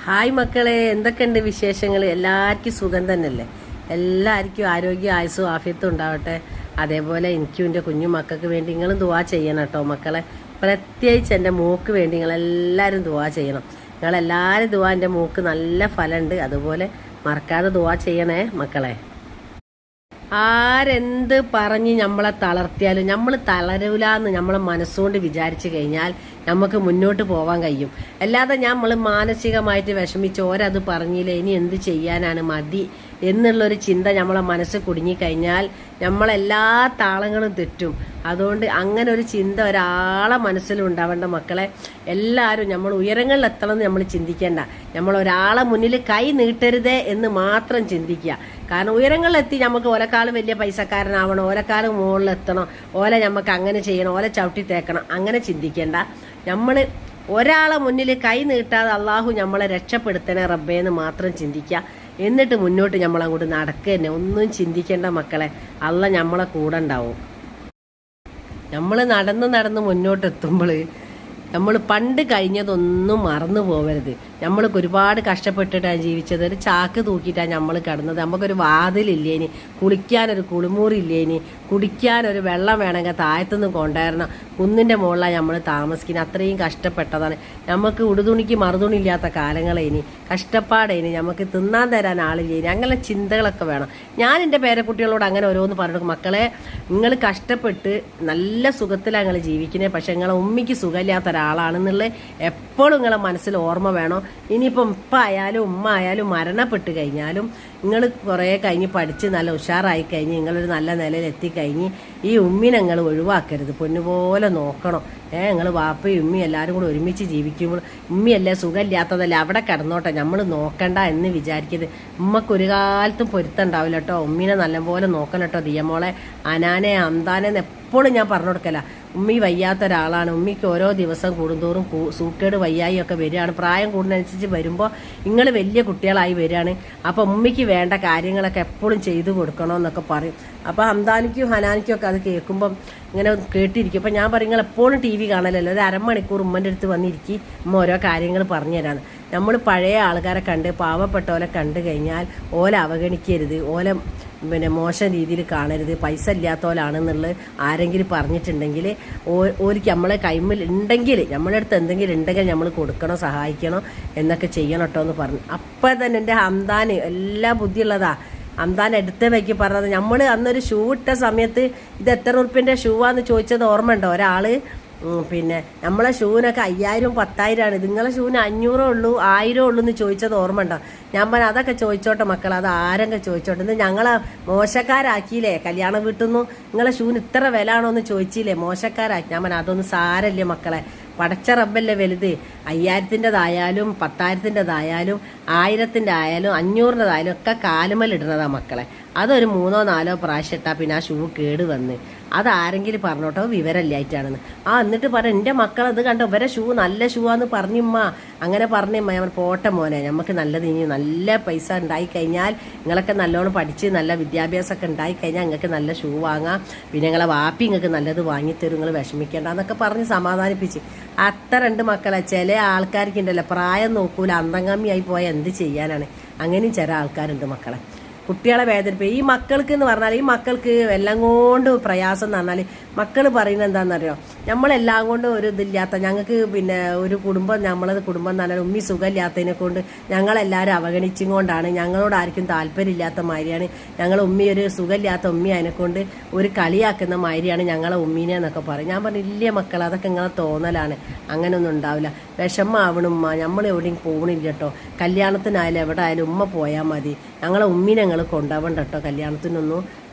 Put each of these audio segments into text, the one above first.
Hi മക്കളെ, എന്തൊക്കെയുണ്ട് വിശേഷങ്ങൾ? എല്ലാവർക്കും സുഖം തന്നെയല്ലേ? എല്ലാവർക്കും ആരോഗ്യ ആയുസ്സും ആഫിയത്തും ഉണ്ടാവട്ടെ. അതേപോലെ എനിക്കും എൻ്റെ കുഞ്ഞു മക്കൾക്ക് വേണ്ടി നിങ്ങളും ദുആ ചെയ്യണം കേട്ടോ മക്കളെ. പ്രത്യേകിച്ച് എൻ്റെ മോക്ക് വേണ്ടി നിങ്ങളെല്ലാവരും ദുആ ചെയ്യണം. നിങ്ങളെല്ലാവരും ദുആ, എൻ്റെ മോക്ക് നല്ല ഫലമുണ്ട്. അതുപോലെ മറക്കാതെ ദുആ ചെയ്യണേ മക്കളെ. ആരെന്ത് പറഞ്ഞ് നമ്മളെ തളർത്തിയാലും നമ്മൾ തളരൂലെന്ന് നമ്മളെ മനസ്സുകൊണ്ട് വിചാരിച്ചു കഴിഞ്ഞാൽ നമുക്ക് മുന്നോട്ട് പോകാൻ കഴിയും. അല്ലാതെ നമ്മൾ മാനസികമായിട്ട് വിഷമിച്ച് ഓരത് പറഞ്ഞില്ല, ഇനി എന്ത് ചെയ്യാനാണ്, മതി എന്നുള്ളൊരു ചിന്ത നമ്മളെ മനസ്സ് കുടുങ്ങിക്കഴിഞ്ഞാൽ നമ്മളെല്ലാ താളങ്ങളും തെറ്റും. അതുകൊണ്ട് അങ്ങനെ ഒരു ചിന്ത ഒരാളെ മനസ്സിലുണ്ടാവേണ്ട മക്കളെ. എല്ലാവരും നമ്മൾ ഉയരങ്ങളിൽ എത്തണമെന്ന് നമ്മൾ ചിന്തിക്കേണ്ട. നമ്മൾ ഒരാളെ മുന്നിൽ കൈ നീട്ടരുതേ എന്ന് മാത്രം ചിന്തിക്കുക. കാരണം ഉയരങ്ങളിലെത്തി നമുക്ക് ഓലക്കാളും വലിയ പൈസക്കാരനാവണം, ഓലക്കാളും മുകളിലെത്തണം, ഓല നമുക്ക് അങ്ങനെ ചെയ്യണം, ഓല ചവിട്ടി തേക്കണം, അങ്ങനെ ചിന്തിക്കേണ്ട. നമ്മൾ ഒരാളെ മുന്നിൽ കൈ നീട്ടാതെ അള്ളാഹു നമ്മളെ രക്ഷപ്പെടുത്തണേ റബ്ബേന്ന് മാത്രം ചിന്തിക്കുക. എന്നിട്ട് മുന്നോട്ട് നമ്മളങ്ങോട്ട് നടക്കുക തന്നെ. ഒന്നും ചിന്തിക്കേണ്ട മക്കളെ, അള്ളാഹ് നമ്മളെ കൂടെ ഉണ്ടാവും. നമ്മൾ നടന്ന് മുന്നോട്ടെത്തുമ്പോൾ നമ്മൾ പണ്ട് കഴിഞ്ഞതൊന്നും മറന്നു പോകരുത്. നമ്മൾക്ക് ഒരുപാട് കഷ്ടപ്പെട്ടിട്ടാണ് ജീവിച്ചത്. ഒരു ചാക്ക് തൂക്കിയിട്ടാണ് നമ്മൾ കിടന്നത്. നമുക്കൊരു വാതിലില്ലേനി, കുളിക്കാനൊരു കുളിമുറിയില്ലേനി, കുടിക്കാനൊരു വെള്ളം വേണമെങ്കിൽ താഴത്തുനിന്ന് കൊണ്ടുവരണം. കുന്നിൻ്റെ മുകളിലാണ് നമ്മൾ താമസിക്കുന്നത്. അത്രയും കഷ്ടപ്പെട്ടതാണ്. നമുക്ക് ഉടുതുണിക്ക് മറുതുണി ഇല്ലാത്ത കാലങ്ങളേനി, കഷ്ടപ്പാടേനി, നമുക്ക് തിന്നാൻ തരാൻ ആളില്ലേനി. അങ്ങനെ ചിന്തകളൊക്കെ വേണം. ഞാൻ എൻ്റെ പേരക്കുട്ടികളോട് അങ്ങനെ ഓരോന്ന് പറഞ്ഞു, മക്കളെ നിങ്ങൾ കഷ്ടപ്പെട്ട് നല്ല സുഖത്തിലാണ് നിങ്ങൾ ജീവിക്കുന്നത്. പക്ഷെ നിങ്ങളെ ഉമ്മയ്ക്ക് സുഖമില്ലാത്ത ഒരാളാണെന്നുള്ളത് എപ്പോഴും നിങ്ങളെ മനസ്സിൽ ഓർമ്മ വേണം. ഇനിയിപ്പം ഉപ്പ ആയാലും ഉമ്മ ആയാലും മരണപ്പെട്ട് കഴിഞ്ഞാലും നിങ്ങൾ കുറേ കഴിഞ്ഞ് പഠിച്ച് നല്ല ഉഷാറായി കഴിഞ്ഞ് നിങ്ങളൊരു നല്ല നിലയിൽ എത്തിക്കഴിഞ്ഞ് ഈ ഉമ്മിനെ നിങ്ങൾ ഒഴിവാക്കരുത്. പൊന്നുപോലെ നോക്കണം. നിങ്ങൾ വാപ്പയും ഉമ്മയും എല്ലാവരും കൂടെ ഒരുമിച്ച് ജീവിക്കുമ്പോൾ ഉമ്മയല്ലേ സുഖമില്ലാത്തതല്ലേ, അവിടെ കിടന്നോട്ടെ, നമ്മൾ നോക്കണ്ട എന്ന് വിചാരിക്കരുത്. ഉമ്മക്ക് ഒരു കാലത്തും പൊരുത്തണ്ടാവില്ല കേട്ടോ. ഉമ്മീനെ നല്ലപോലെ നോക്കണം കേട്ടോ. ദിയമോളെ അനാനെ അന്താനെന്ന് എപ്പോഴും ഞാൻ പറഞ്ഞു കൊടുക്കല. ഉമ്മി വയ്യാത്ത ഒരാളാണ്. ഉമ്മിക്ക് ഓരോ ദിവസം കൂടുന്തോറും സൂക്കേട് വയ്യായി ഒക്കെ വരികയാണ്. പ്രായം കൂടുന്നതനുസരിച്ച് വരുമ്പോൾ നിങ്ങൾ വലിയ കുട്ടികളായി വരികയാണ്. അപ്പോൾ ഉമ്മിക്ക് വേണ്ട കാര്യങ്ങളൊക്കെ എപ്പോഴും ചെയ്തു കൊടുക്കണമെന്നൊക്കെ പറയും. അപ്പോൾ ഹംദാനിക്കും ഹനാനിക്കും ഒക്കെ അത് കേൾക്കുമ്പം ഇങ്ങനെ കേട്ടിരിക്കും. അപ്പോൾ ഞാൻ പറയും, നിങ്ങൾ എപ്പോഴും TV കാണലല്ലോ, ഒരു അരമണിക്കൂർ ഉമ്മൻ്റെ അടുത്ത് വന്നിരിക്കും, ഉമ്മ ഓരോ കാര്യങ്ങൾ പറഞ്ഞു തരാണ്. നമ്മൾ പഴയ ആൾക്കാരെ കണ്ട് പാവപ്പെട്ടവരെ കണ്ടു കഴിഞ്ഞാൽ ഓല അവഗണിക്കരുത്, ഓല മോശം രീതിയിൽ കാണരുത്. പൈസ ഇല്ലാത്തവരാണെന്നുള്ളത് ആരെങ്കിലും പറഞ്ഞിട്ടുണ്ടെങ്കിൽ ഓർക്ക് നമ്മളെ കൈമിൽ ഉണ്ടെങ്കിൽ, നമ്മുടെ അടുത്ത് എന്തെങ്കിലും ഉണ്ടെങ്കിൽ നമ്മൾ കൊടുക്കണം, സഹായിക്കണം എന്നൊക്കെ ചെയ്യണം കേട്ടോ എന്ന് പറഞ്ഞു. അപ്പം തന്നെ എൻ്റെ ഹംദാന് എല്ലാ ബുദ്ധിയുള്ളതാ. ഹംദാൻ എടുത്ത വയ്ക്ക് പറഞ്ഞത്, നമ്മൾ അന്നൊരു ഷൂ ഇട്ട സമയത്ത് ഇത് എത്ര ഉറുപ്പ്യൻ്റെ ഷൂ ആന്ന് ചോദിച്ചത് ഓർമ്മ ഉണ്ടോ? ഒരാൾ പിന്നെ നമ്മളെ ഷൂവിനൊക്കെ 5000 10,000 നിങ്ങളെ ഷൂവിന് 500 ഉള്ളൂ 1000 ഉള്ളൂ എന്ന് ചോദിച്ചത് ഓർമ്മ ഉണ്ടോ? ഞാൻ പറഞ്ഞു, അതൊക്കെ ചോദിച്ചോട്ടെ മക്കൾ, അത് ആരെങ്കിലും ചോദിച്ചോട്ടെ. ഇന്ന് ഞങ്ങളെ മോശക്കാരാക്കിയില്ലേ കല്യാണം വീട്ടിൽ നിന്നും, നിങ്ങളെ ഷൂവിന് ഇത്ര വില ആണോ എന്ന് ചോദിച്ചില്ലേ, മോശക്കാരാക്കി. ഞാൻ പറഞ്ഞു, അതൊന്നും സാരല്ലേ മക്കളെ, പടച്ച റബ്ബല്ലേ വലുത്. 5000-ൻ്റെതായാലും 10,000-ൻ്റെതായാലും 1000-ൻ്റെ ആയാലും 500-ൻ്റെതായാലും ഒക്കെ കാലുമേലിടുന്നതാ മക്കളെ. അതൊരു 3-4 പ്രാവശ്യം ഇട്ടാൽ പിന്നെ ആ ഷൂ കേട് വന്ന്, അതാരെങ്കിലും പറഞ്ഞോട്ടോ വിവരമില്ലായിട്ടാണെന്ന്. എന്നിട്ട് പറയാം, എൻ്റെ മക്കളത് കണ്ടോ, ഇവരെ ഷൂ നല്ല ഷൂ ആന്ന് പറഞ്ഞിമ്മ, അങ്ങനെ പറഞ്ഞിമ്മ. ഞാൻ പോട്ടെ മോനെ, നമുക്ക് നല്ലത്, ഇനി നല്ല പൈസ ഉണ്ടായിക്കഴിഞ്ഞാൽ നിങ്ങളൊക്കെ നല്ലോണം പഠിച്ച് നല്ല വിദ്യാഭ്യാസമൊക്കെ ഉണ്ടായിക്കഴിഞ്ഞാൽ നിങ്ങൾക്ക് നല്ല ഷൂ വാങ്ങാം, പിന്നെ നിങ്ങളെ വാപ്പി നിങ്ങൾക്ക് നല്ലത് വാങ്ങിത്തരും, നിങ്ങൾ വിഷമിക്കേണ്ട എന്നൊക്കെ പറഞ്ഞ് സമാധാനിപ്പിച്ച്. അത്ര രണ്ട് മക്കളെ. ചില ആൾക്കാർക്ക് ഉണ്ടല്ലോ, പ്രായം നോക്കൂല, അന്തംഗമ്മിയായി പോയാൽ എന്ത് ചെയ്യാനാണ്. അങ്ങനെയും ചില ആൾക്കാരുണ്ട് മക്കളെ. കുട്ടികളെ വേദനിപ്പിക്കും. ഈ മക്കൾക്ക് എന്ന് പറഞ്ഞാൽ, ഈ മക്കൾക്ക് എല്ലാം കൊണ്ട് പ്രയാസം എന്ന് പറഞ്ഞാൽ, മക്കൾ പറയുന്നത് എന്താണെന്നറിയോ, നമ്മളെല്ലാം കൊണ്ട് ഒരു ഇതില്ലാത്ത ഞങ്ങൾക്ക് പിന്നെ ഒരു കുടുംബം, നമ്മളത് കുടുംബം എന്ന് പറഞ്ഞാൽ ഉമ്മി സുഖമില്ലാത്തതിനെ കൊണ്ട് ഞങ്ങളെല്ലാവരും അവഗണിച്ചും കൊണ്ടാണ്, ഞങ്ങളോട് ആർക്കും താല്പര്യമില്ലാത്ത മാതിരിയാണ്, ഞങ്ങൾ ഉമ്മി ഒരു സുഖമില്ലാത്ത ഉമ്മി അതിനെക്കൊണ്ട് ഒരു കളിയാക്കുന്ന മാതിരിയാണ് ഞങ്ങളെ ഉമ്മീനെ എന്നൊക്കെ പറയും. ഞാൻ പറഞ്ഞു, ഇല്ലേ മക്കൾ, അതൊക്കെ നിങ്ങളെ തോന്നലാണ്, അങ്ങനെയൊന്നും ഉണ്ടാവില്ല. വിഷമാവണം ഉമ്മ, നമ്മൾ എവിടെയും പോകണില്ല കേട്ടോ. കല്യാണത്തിനായാലും എവിടെ ആയാലും ഉമ്മ പോയാൽ മതി, ഞങ്ങളെ ഉമ്മീനെ ഞങ്ങൾ കൊണ്ടുപോകണ്ട കേട്ടോ, കല്യാണത്തിനൊന്നും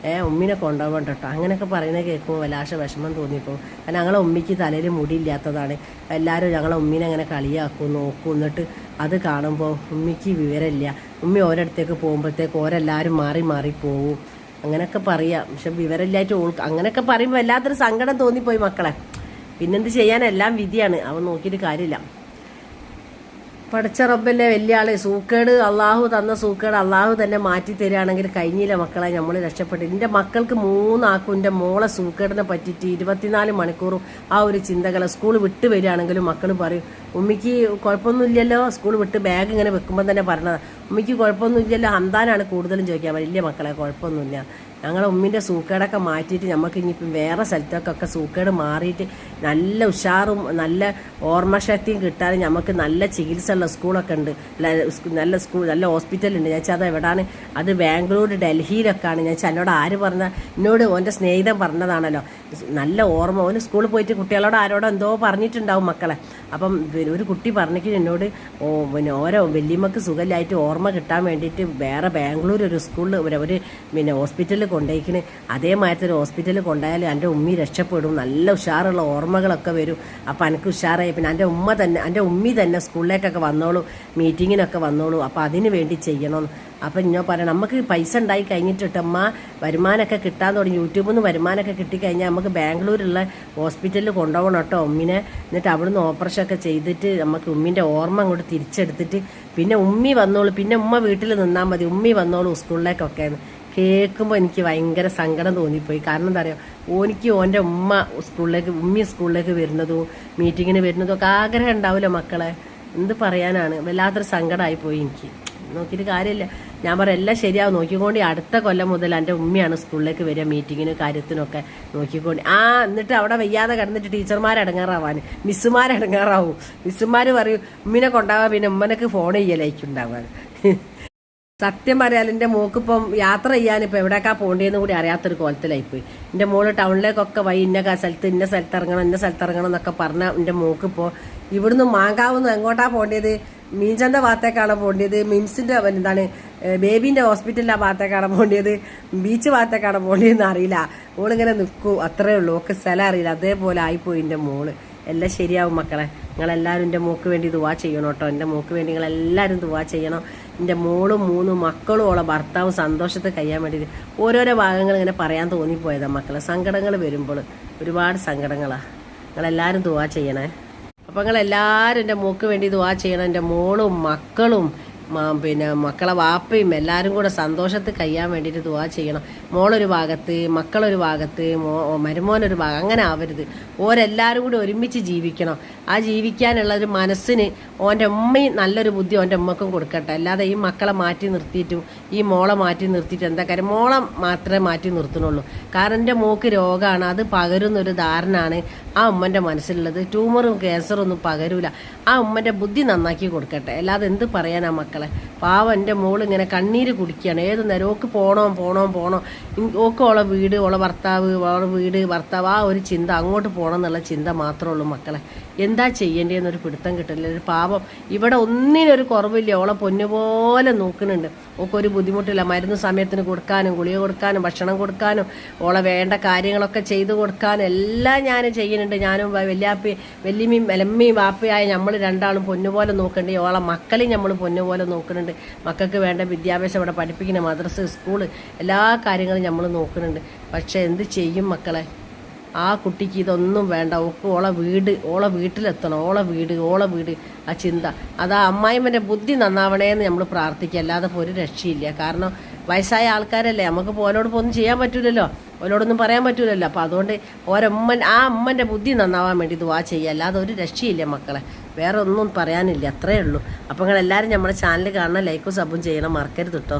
ഉമ്മീനെ കൊണ്ടുപോകണ്ട കേട്ടോ. അങ്ങനെയൊക്കെ പറയുന്നത് കേൾക്കുമ്പോൾ വല്ലാശ വിഷമം തോന്നിപ്പോൾ. കാരണം ഞങ്ങളെ ഉമ്മിക്ക് തലയിൽ മുടിയില്ലാത്തതാണ്. എല്ലാവരും ഞങ്ങളെ ഉമ്മീനെ അങ്ങനെ കളിയാക്കും, നോക്കും. എന്നിട്ട് അത് കാണുമ്പോൾ ഉമ്മിക്ക് വിവരമില്ല. ഉമ്മി ഓരോടത്തേക്ക് പോകുമ്പോഴത്തേക്ക് ഓരെല്ലാവരും മാറി പോവും. അങ്ങനെയൊക്കെ പറയാം. പക്ഷെ വിവരമില്ലായിട്ട് അങ്ങനെയൊക്കെ പറയുമ്പോൾ വല്ലാത്തൊരു സങ്കടം തോന്നിപ്പോയി മക്കളെ. പിന്നെന്ത് ചെയ്യാൻ, എല്ലാം വിധിയാണ്, അവൻ നോക്കിയിട്ട് കാര്യമില്ല. പടച്ച റബ്ബല്ലേ വലിയ ആളെ. സൂക്കേട് അള്ളാഹു തന്ന സൂക്കേട് അള്ളാഹു തന്നെ മാറ്റി തരികയാണെങ്കിൽ കഴിഞ്ഞില്ല മക്കളെ, നമ്മൾ രക്ഷപ്പെട്ടു. എൻ്റെ മക്കൾക്ക് 3 ആക്കും എൻ്റെ മോളെ സൂക്കേടിനെ പറ്റിയിട്ട് 24 മണിക്കൂറും ആ ഒരു ചിന്തകളെ. സ്കൂൾ വിട്ട് വരികയാണെങ്കിലും മക്കൾ പറയും, ഉമ്മിക്ക് കുഴപ്പമൊന്നുമില്ലല്ലോ, സ്കൂൾ വിട്ട് ബാഗ് ഇങ്ങനെ വെക്കുമ്പോൾ തന്നെ പറഞ്ഞത് ഉമ്മിക്ക് കുഴപ്പമൊന്നുമില്ലല്ലോ, ഹംദാനാണ് കൂടുതലും ചോദിക്കാൻ വലിയ മക്കളെ കുഴപ്പമൊന്നുമില്ല. ഞങ്ങളെ ഉമ്മിൻ്റെ സൂക്കേടൊക്കെ മാറ്റിയിട്ട് നമുക്ക് ഇനിയിപ്പം വേറെ സ്ഥലത്തൊക്കെ സൂക്കേട് മാറിയിട്ട് നല്ല ഉഷാറും നല്ല ഓർമ്മശക്തിയും കിട്ടാനും നമുക്ക് നല്ല ചികിത്സ ഉള്ള സ്കൂളൊക്കെ ഉണ്ട്, നല്ല സ്കൂൾ നല്ല ഹോസ്പിറ്റലുണ്ട്. ഞാൻ വെച്ചാൽ അത് എവിടെയാണ്, അത് ബാംഗ്ലൂർ ഡൽഹിയിലൊക്കെയാണ്. ഞാൻ വെച്ചാൽ എന്നോട് ആര് പറഞ്ഞ, എന്നോട് ഓൻ്റെ സ്നേഹിതൻ പറഞ്ഞതാണല്ലോ. നല്ല ഓർമ്മ, ഓന് സ്കൂളിൽ പോയിട്ട് കുട്ടികളോട് ആരോടോ എന്തോ പറഞ്ഞിട്ടുണ്ടാവും മക്കളെ. അപ്പം ഒരു കുട്ടി പറഞ്ഞിട്ട് എന്നോട് പിന്നെ ഓരോ വല്യമ്മക്ക് സുഖമില്ലായിട്ട് ഓർമ്മ കിട്ടാൻ വേണ്ടിയിട്ട് വേറെ ബാംഗ്ലൂർ ഒരു സ്കൂളിൽ ഒരു പിന്നെ ഹോസ്പിറ്റലിൽ കൊണ്ടുപോയിക്കണ്. അതേമാതിരത്തെ ഒരു ഹോസ്പിറ്റലിൽ കൊണ്ടുപോയാൽ എൻ്റെ ഉമ്മി രക്ഷപ്പെടും, നല്ല ഉഷാറുള്ള ഓർമ്മകളൊക്കെ വരും. അപ്പം എനിക്ക് ഉഷാറായി. പിന്നെ എൻ്റെ ഉമ്മി തന്നെ സ്കൂളിലേക്കൊക്കെ വന്നോളൂ, മീറ്റിങ്ങിനൊക്കെ വന്നോളൂ. അപ്പം അതിന് വേണ്ടി ചെയ്യണം. അപ്പം ഇന്നോ പറയണം, നമുക്ക് പൈസ ഉണ്ടായി കഴിഞ്ഞിട്ടിട്ടമ്മ വരുമാനമൊക്കെ കിട്ടാൻ തുടങ്ങി, യൂട്യൂബിൽ നിന്ന് വരുമാനമൊക്കെ കിട്ടിക്കഴിഞ്ഞാൽ നമുക്ക് ബാംഗ്ലൂരുള്ള ഹോസ്പിറ്റലിൽ കൊണ്ടുപോകണം കേട്ടോ ഉമ്മിനെ. എന്നിട്ട് അവിടുന്ന് ഓപ്പറേഷനൊക്കെ ചെയ്തിട്ട് നമുക്ക് ഉമ്മിൻ്റെ ഓർമ്മ അങ്ങോട്ട് തിരിച്ചെടുത്തിട്ട് പിന്നെ ഉമ്മി വന്നോളൂ, പിന്നെ ഉമ്മ വീട്ടിൽ നിന്നാൽ മതി, ഉമ്മി വന്നോളൂ സ്കൂളിലേക്കൊക്കെ. കേൾക്കുമ്പോൾ എനിക്ക് ഭയങ്കര സങ്കടം തോന്നിപ്പോയി. കാരണം എന്താ പറയുക, ഓനിക്ക് ഓൻ്റെ ഉമ്മി സ്കൂളിലേക്ക് വരുന്നതും മീറ്റിങ്ങിന് വരുന്നതും ഒക്കെ ആഗ്രഹം ഉണ്ടാവില്ല മക്കളെ. എന്ത് പറയാനാണ്, വല്ലാത്തൊരു സങ്കടമായിപ്പോയി എനിക്ക്. നോക്കിയിട്ട് കാര്യമില്ല, ഞാൻ പറയാം എല്ലാം ശരിയാവും, നോക്കിക്കൊണ്ട് അടുത്ത കൊല്ലം മുതൽ എൻ്റെ ഉമ്മയാണ് സ്കൂളിലേക്ക് വരിക മീറ്റിങ്ങിന് കാര്യത്തിനൊക്കെ നോക്കിക്കൊണ്ട്. എന്നിട്ട് അവിടെ വയ്യാതെ കിടന്നിട്ട് ടീച്ചർമാരടങ്ങാറാവാൻ, മിസ്സുമാരടങ്ങാറാവും. മിസ്സുമാർ പറയും ഉമ്മിനെ കൊണ്ടാവാൻ, പിന്നെ ഉമ്മനക്ക് ഫോൺ ചെയ്യലായിരിക്കുണ്ടാവാൻ. സത്യം പറയാൻ എൻ്റെ മോക്കിപ്പം യാത്ര ചെയ്യാനിപ്പോൾ എവിടേക്കാ പോകേണ്ടതെന്ന് കൂടി അറിയാത്തൊരു കോലത്തിലായിപ്പോയി. എൻ്റെ മോള് ടൗണിലേക്കൊക്കെ ഇന്ന സ്ഥലത്ത് ഇറങ്ങണം എന്നൊക്കെ പറഞ്ഞാൽ എൻ്റെ മോക്കിപ്പോൾ ഇവിടുന്ന് മാങ്കാവുന്ന് എങ്ങോട്ടാ പോകേണ്ടത്, മീൻചന്ത ഭാഗത്തേക്കാണ് പോകേണ്ടത്, മിംസിൻ്റെ എന്താണ് ബേബീൻ്റെ ഹോസ്പിറ്റലിൻ്റെ ഭാഗത്തേക്കാണ് പോകേണ്ടത്, ബീച്ച് ഭാഗത്തേക്കാണ് പോകേണ്ടതെന്ന് അറിയില്ല. മോളിങ്ങനെ നിൽക്കൂ, അത്രേ ഉള്ളൂ, ഒക്കെ സ്ഥലം അറിയില്ല. അതേപോലെ ആയിപ്പോയി എൻ്റെ മോള്. എല്ലാം ശരിയാവും മക്കളെ. നിങ്ങളെല്ലാവരും എൻ്റെ മോക്ക് വേണ്ടി ദുവാ ചെയ്യണം കേട്ടോ. എൻ്റെ മോക്ക് വേണ്ടി നിങ്ങളെല്ലാവരും ദുവാ ചെയ്യണം. എൻ്റെ മോളും 3 മക്കളും ഓളെ ഭർത്താവും സന്തോഷത്തെ കഴിയാൻ വേണ്ടിയിട്ട് ഓരോരോ ഭാഗങ്ങൾ ഇങ്ങനെ പറയാൻ തോന്നിപ്പോയതാണ് മക്കളെ. സങ്കടങ്ങൾ വരുമ്പോൾ ഒരുപാട് സങ്കടങ്ങളാണ്. നിങ്ങളെല്ലാവരും ദുവാ ചെയ്യണേ. അപ്പം നിങ്ങളെല്ലാവരും എൻ്റെ മോക്ക് വേണ്ടി ദുവാ ചെയ്യണം. എൻ്റെ മോളും മക്കളും പിന്നെ മക്കളെ വാപ്പയും എല്ലാവരും കൂടെ സന്തോഷത്തിൽ കഴിയാൻ വേണ്ടിയിട്ട് ദുവാ ചെയ്യണം. മോളൊരു ഭാഗത്ത്, മക്കളൊരു ഭാഗത്ത്, മരുമോനൊരു ഭാഗം, അങ്ങനെ ആവരുത്. ഓരെല്ലാവരും കൂടി ഒരുമിച്ച് ജീവിക്കണം. ആ ജീവിക്കാനുള്ള ഒരു മനസ്സിന് ഓൻ്റെ ഉമ്മയും നല്ലൊരു ബുദ്ധി ഓൻ്റെ ഉമ്മക്കും കൊടുക്കട്ടെ. അല്ലാതെ ഈ മക്കളെ മാറ്റി നിർത്തിയിട്ടും ഈ മോളെ മാറ്റി നിർത്തിയിട്ട് എന്താ കാര്യം, മോളെ മാത്രമേ മാറ്റി നിർത്തുന്നുള്ളൂ. കാരണം എൻ്റെ മോക്ക് രോഗമാണ്, അത് പകരുന്നൊരു ധാരണയാണ് ആ ഉമ്മൻ്റെ മനസ്സിലുള്ളത്. ട്യൂമറും ക്യാൻസറും ഒന്നും പകരൂല. ആ ഉമ്മൻ്റെ ബുദ്ധി നന്നാക്കി കൊടുക്കട്ടെ. അല്ലാതെ എന്ത് പറയാനാ മക്കളെ. പാവം എൻ്റെ മോള് ഇങ്ങനെ കണ്ണീര് കുടിക്കുകയാണ് ഏത് നേരം. ഓക്ക് പോണോ ഓക്ക് ഓളെ വീട്, ഓളെ ഭർത്താവ് ആ ഒരു ചിന്ത, അങ്ങോട്ട് പോകണം എന്നുള്ള ചിന്ത മാത്രമേ ഉള്ളൂ മക്കളെ. എന്താ ചെയ്യേണ്ടതെന്നൊരു പിടുത്തം കിട്ടില്ല. ഒരു പാവം ഇവിടെ ഒന്നിനൊരു കുറവില്ല, ഓളെ പൊന്നുപോലെ നോക്കുന്നുണ്ട്. ഓക്കൊരു ബുദ്ധിമുട്ടില്ല. മരുന്ന് സമയത്തിന് കൊടുക്കാനും ഗുളിക കൊടുക്കാനും ഭക്ഷണം കൊടുക്കാനും ഓളെ വേണ്ട കാര്യങ്ങളൊക്കെ ചെയ്തു കൊടുക്കാനും എല്ലാം ഞാൻ ചെയ്യുന്നുണ്ട്. ഞാനും വല്യമ്മയും എലമ്മയും വാപ്പയായ നമ്മൾ രണ്ടാളും പൊന്നുപോലെ നോക്കണ്ടേ. ഓളെ മക്കളെയും നമ്മൾ പൊന്നുപോലെ നോക്കുന്നുണ്ട്. മക്കൾക്ക് വേണ്ട വിദ്യാഭ്യാസം ഇവിടെ പഠിപ്പിക്കുന്ന മദ്രസ, സ്കൂള്, എല്ലാ കാര്യങ്ങളും നമ്മൾ നോക്കുന്നുണ്ട്. പക്ഷെ എന്ത് ചെയ്യും മക്കളെ, ആ കുട്ടിക്ക് ഇതൊന്നും വേണ്ട. ഓളെ വീട്ടിലെത്തണം, ഓളെ വീട് ആ ചിന്ത. അത് ആ അമ്മായിമ്മൻ്റെ ബുദ്ധി നന്നാവണേന്ന് നമ്മൾ പ്രാർത്ഥിക്കുക. അല്ലാതെ ഇപ്പോൾ ഒരു രക്ഷയില്ല. കാരണം വയസ്സായ ആൾക്കാരല്ലേ, നമുക്ക് ഓലോടൊപ്പം ഒന്നും ചെയ്യാൻ പറ്റൂലല്ലോ, ഓലോടൊന്നും പറയാൻ പറ്റൂലല്ലോ. അപ്പം അതുകൊണ്ട് ആ അമ്മൻ്റെ ബുദ്ധി നന്നാവാൻ വേണ്ടി ദുആ ചെയ്യുക. അല്ലാതെ ഒരു രക്ഷയില്ല മക്കളെ. വേറെ ഒന്നും പറയാനില്ല, അത്രയേ ഉള്ളൂ. അപ്പം നിങ്ങളെല്ലാവരും നമ്മുടെ ചാനൽ കാണണം, ലൈക്കും സബും ചെയ്യണം, മറക്കരുത് കേട്ടോ.